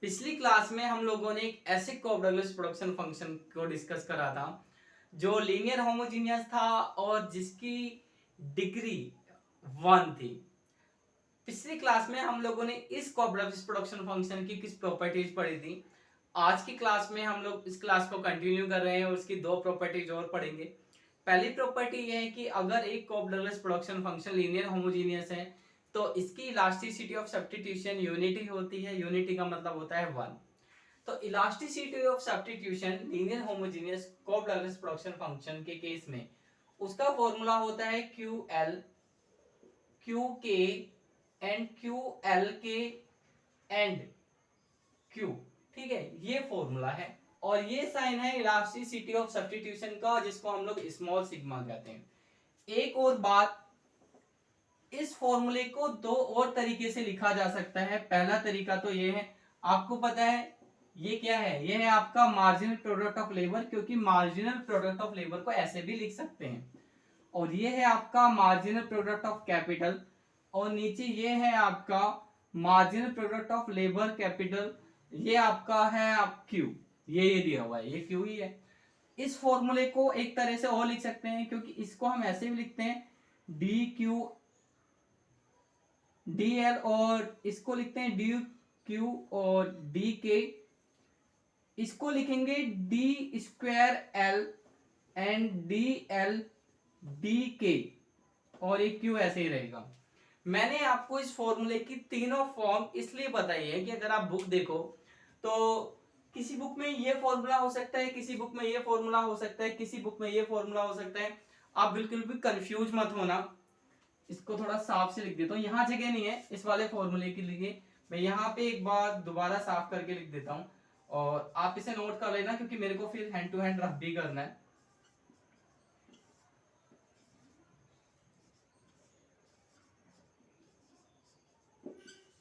पिछली क्लास में हम लोगों ने एक ऐसे कोडलेस प्रोडक्शन फंक्शन को डिस्कस करा था जो लीनियर होमोजीनियस था और जिसकी डिग्री 1 थी। पिछली क्लास में हम लोगों ने इस कोडलेस प्रोडक्शन फंक्शन की किस प्रॉपर्टीज पढ़ी थी। आज की क्लास में हम लोग इस क्लास को कंटिन्यू कर रहे हैं और उसकी दो प्रॉपर्टीज और पढ़ेंगे। पहली प्रॉपर्टी यह है कि अगर एक cordless production function linear homogeneous है तो इसकी इलास्टिसिटी ऑफ सब्स्टिट्यूशन यूनिटी होती है। यूनिटी का मतलब होता है 1। तो elasticity of substitution linear homogeneous cordless production function के केस में उसका फॉर्मूला होता है क्यू के एंड क्यू एल के एंड क्यू। ठीक है, ये फॉर्मूला है और ये साइन है इलास्टिसिटी ऑफ सब्स्टिट्यूशन का, जिसको हम लोग स्मॉल सिग्मा कहते हैं। एक और बात, इस फॉर्मूले को दो और तरीके से लिखा जा सकता है। पहला तरीका तो ये है, आपको पता है ये क्या है, ये है आपका मार्जिनल प्रोडक्ट ऑफ लेबर, क्योंकि मार्जिनल प्रोडक्ट ऑफ लेबर को ऐसे भी लिख सकते हैं। और ये है आपका मार्जिनल प्रोडक्ट ऑफ कैपिटल, और नीचे ये है आपका marginal product of labour capital, ये आपका है आप क्यू, ये दिया हुआ है, ये क्यू ही है। इस फॉर्मूले को एक तरह से और लिख सकते हैं, क्योंकि इसको हम ऐसे भी लिखते हैं डी क्यू डी एल, और इसको लिखते हैं डी क्यू और डी के। इसको लिखेंगे D square L and D L D के, और एक क्यू ऐसे ही रहेगा। मैंने आपको इस फॉर्मूले की तीनों फॉर्म इसलिए बताई है कि अगर आप बुक देखो तो किसी बुक में ये फॉर्मूला हो सकता है, किसी बुक में ये फॉर्मूला हो सकता है, किसी बुक में ये फॉर्मूला हो सकता है। आप बिल्कुल भी कंफ्यूज मत होना। इसको थोड़ा साफ से लिख देता हूँ, यहाँ जगह नहीं है इस वाले फॉर्मूले के लिए। मैं यहाँ पे एक बार दोबारा साफ करके लिख देता हूँ और आप इसे नोट कर लेना, क्योंकि मेरे को फिर हैंड टू हैंड रफ भी करना है।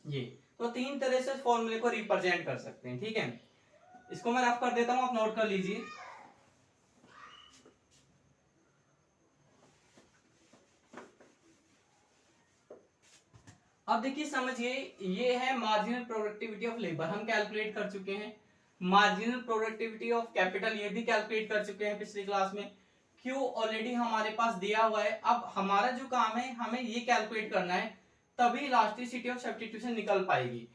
ये तो तीन तरह से फॉर्मूले को रिप्रेजेंट कर सकते हैं। ठीक है, इसको मैं रफ कर देता हूं, आप नोट कर लीजिए। अब देखिए समझिए, ये है मार्जिनल प्रोडक्टिविटी ऑफ लेबर, हम कैलकुलेट कर चुके हैं। मार्जिनल प्रोडक्टिविटी ऑफ कैपिटल ये भी कैलकुलेट कर चुके हैं पिछली क्लास में। क्यू ऑलरेडी हमारे पास दिया हुआ है। अब हमारा जो काम है, हमें ये कैलकुलेट करना है, तभी इलास्टिसिटी ऑफ सब्स्टिट्यूशन निकल पाएगी।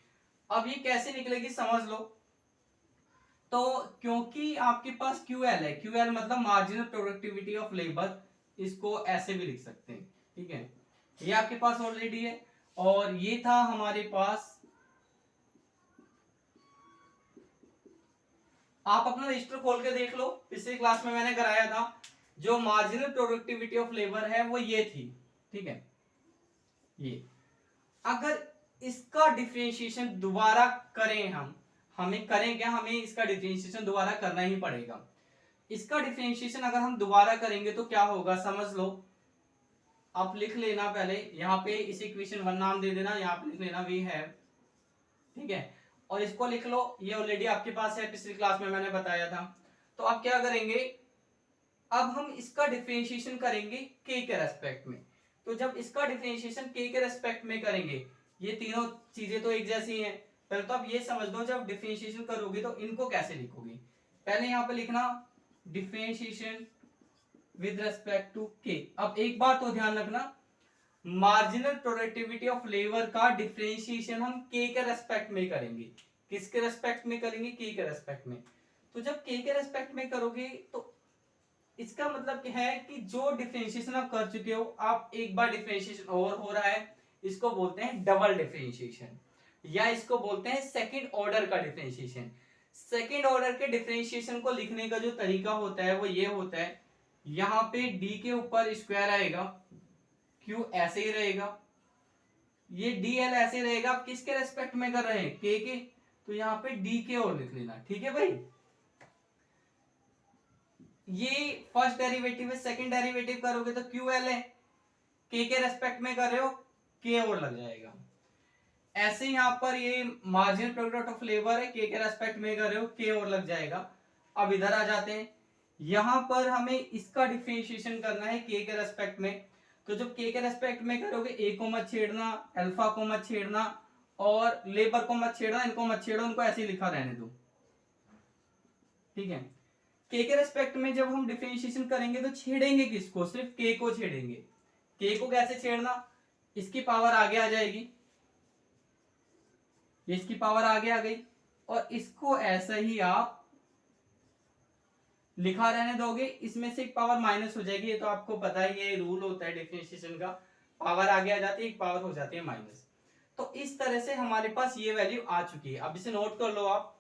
अब ये कैसे निकलेगी समझ लो। तो क्योंकि आपके पास QL है, QL मतलब मार्जिनल प्रोडक्टिविटी ऑफ लेबर, इसको ऐसे भी लिख सकते हैं। ठीक है, ये आपके पास ऑलरेडी है। और ये था हमारे पास, आप अपना रजिस्टर खोल के देख लो, पिछली क्लास में मैंने कराया था। जो मार्जिनल प्रोडक्टिविटी ऑफ लेबर है वो ये थी। ठीक है, ये अगर इसका डिफरेंशिएशन दोबारा करें हमें करें क्या, हमें इसका डिफरेंशिएशन दोबारा करना ही पड़ेगा। इसका डिफरेंशिएशन अगर हम दोबारा करेंगे तो क्या होगा समझ लो। आप लिख लेना पहले, यहाँ पे इस इक्वेशन 1 नाम दे देना, यहाँ पे लिख लेना वी हैव। ठीक है, और इसको लिख लो, ये ऑलरेडी आपके पास है, पिछली क्लास में मैंने बताया था। तो आप क्या करेंगे, अब हम इसका डिफरेंशिएशन करेंगे के रेस्पेक्ट में। तो जब इसका डिफरेंशिएशन के रेस्पेक्ट में करेंगे, ये तीनों चीजें तो एक जैसी हैं। पहले तो आप ये समझ दो, जब डिफरेंशिएशन करोगे तो इनको कैसे लिखोगे। पहले यहाँ पे लिखना डिफरेंशिएशन विद रेस्पेक्ट टू के। अब एक बात तो ध्यान रखना, मार्जिनल प्रोडक्टिविटी ऑफ लेबर का डिफरेंशिएशन हम के रेस्पेक्ट में करेंगे। किसके रेस्पेक्ट में करेंगे, के रेस्पेक्ट में। तो जब के रेस्पेक्ट में करोगे तो इसका मतलब क्या है कि जो डिफरेंशिएशन आप कर चुके हो, आप एक बार डिफरेंशिएशन और हो रहा है, इसको बोलते हैं डबल डिफरेंशिएशन, या इसको बोलते हैं सेकंड ऑर्डर का डिफरेंशिएशन। सेकंड ऑर्डर के डिफरेंशिएशन को लिखने का जो तरीका होता है वो ये होता है, यहाँ पे डी के ऊपर स्क्वायर आएगा, क्यू ऐसे ही रहेगा, ये डी एल ऐसे रहेगा। आप किसके रेस्पेक्ट में कर रहे हैं, के। तो यहाँ पे डी के और लिख लेना। ठीक है भाई, ये फर्स्ट डेरिवेटिव है, सेकंड डेरिवेटिव करोगे तो क्यू एल है, के रेस्पेक्ट में कर रहे हो, के और लग जाएगा। ऐसे यहाँ पर ये मार्जिनल प्रोडक्ट ऑफ लेबर है, के रेस्पेक्ट में कर रहे हो, के और लग जाएगा। अब इधर आ जाते हैं, यहां पर हमें इसका डिफरेंशिएशन करना है के रेस्पेक्ट में। तो जब के रेस्पेक्ट में करोगे, ए को मत छेड़ना, अल्फा को मत छेड़ना, और लेबर को मत छेड़ना, इनको मत छेड़ो, उनको ऐसे ही लिखा रहने दो, ठीक है। के रेस्पेक्ट में जब हम डिफरेंशिएशन करेंगे तो छेड़ेंगे किसको, सिर्फ के को छेड़ेंगे। के को कैसे छेड़ना, इसकी पावर आगे आ जाएगी, ये इसकी पावर आगे आ गई, और इसको ऐसा ही आप लिखा रहने दोगे, इसमें से एक पावर माइनस हो जाएगी, ये तो आपको पता है, ये रूल होता है डिफरेंशिएशन का, पावर आगे आ जाती है, एक पावर हो जाती है माइनस। तो इस तरह से हमारे पास ये वैल्यू आ चुकी है। अब इसे नोट कर लो आप।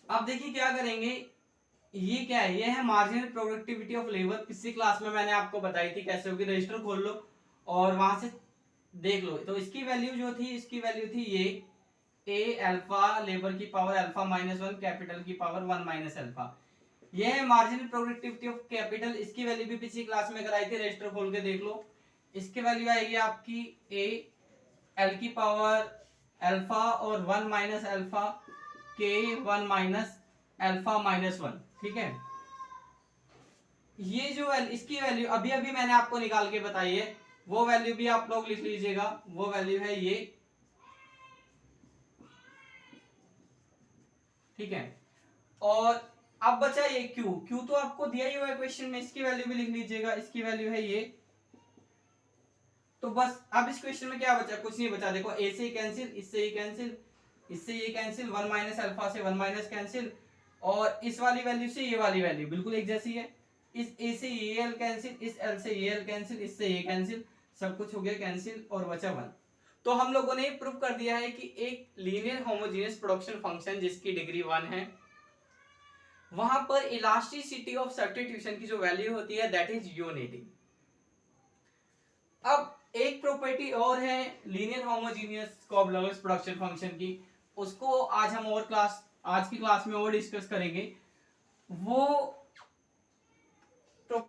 अब देखिए क्या करेंगे, ये क्या है, ये है मार्जिनल प्रोडक्टिविटी ऑफ लेबर। पिछली क्लास में मैंने आपको बताई थी कैसे होगी, रजिस्टर खोल लो और वहां से देख लो। तो इसकी वैल्यू जो थी, इसकी वैल्यू थी ये ए अल्फा, लेबर की पावर अल्फा माइनस 1, कैपिटल की पावर 1 माइनस अल्फा। ये है मार्जिनल प्रोडक्टिविटी ऑफ कैपिटल। इसकी वैल्यू भी पिछली क्लास में कराई थी, रजिस्टर खोल के देख लो। इसकी वैल्यू आएगी आपकी ए एल की पावर अल्फा और 1 माइनस अल्फा के 1 माइनस अल्फा माइनस 1, ठीक है। ये जो इसकी वैल्यू अभी अभी मैंने आपको निकाल के बताई है, वो वैल्यू भी आप लोग लिख लीजिएगा। वो वैल्यू है ये, ठीक है। और अब बचा ये क्यू। क्यू तो आपको दिया ही हुआ है क्वेश्चन में, इसकी वैल्यू भी लिख लीजिएगा। इसकी वैल्यू है ये। तो बस अब इस क्वेश्चन में क्या बचा, कुछ नहीं बचा। देखो ए से कैंसिल, इससे ये कैंसिल, इससे ये कैंसिल, 1 माइनस अल्फा से 1 माइनस कैंसिल, और इस वाली वैल्यू से ये वाली वैल्यू बिल्कुल एक जैसी है। इस ए से ये एल कैंसिल, इस एल से ये एल कैंसिल, इससे ये कैंसिल, सब कुछ हो गया कैंसिल और बचा 1। तो हम लोगों ने प्रूव कर दिया है कि एक लीनियर होमोजेनियस प्रोडक्शन फंक्शन जिसकी डिग्री 1 है, वहां पर इलास्टिसिटी ऑफ सब्स्टिट्यूशन की जो वैल्यू होती है दैट इज यूनिटी। अब एक प्रॉपर्टी और है linear homogeneous coordinate production function की, उसको आज हम और क्लास, आज की क्लास में और डिस्कस करेंगे। वो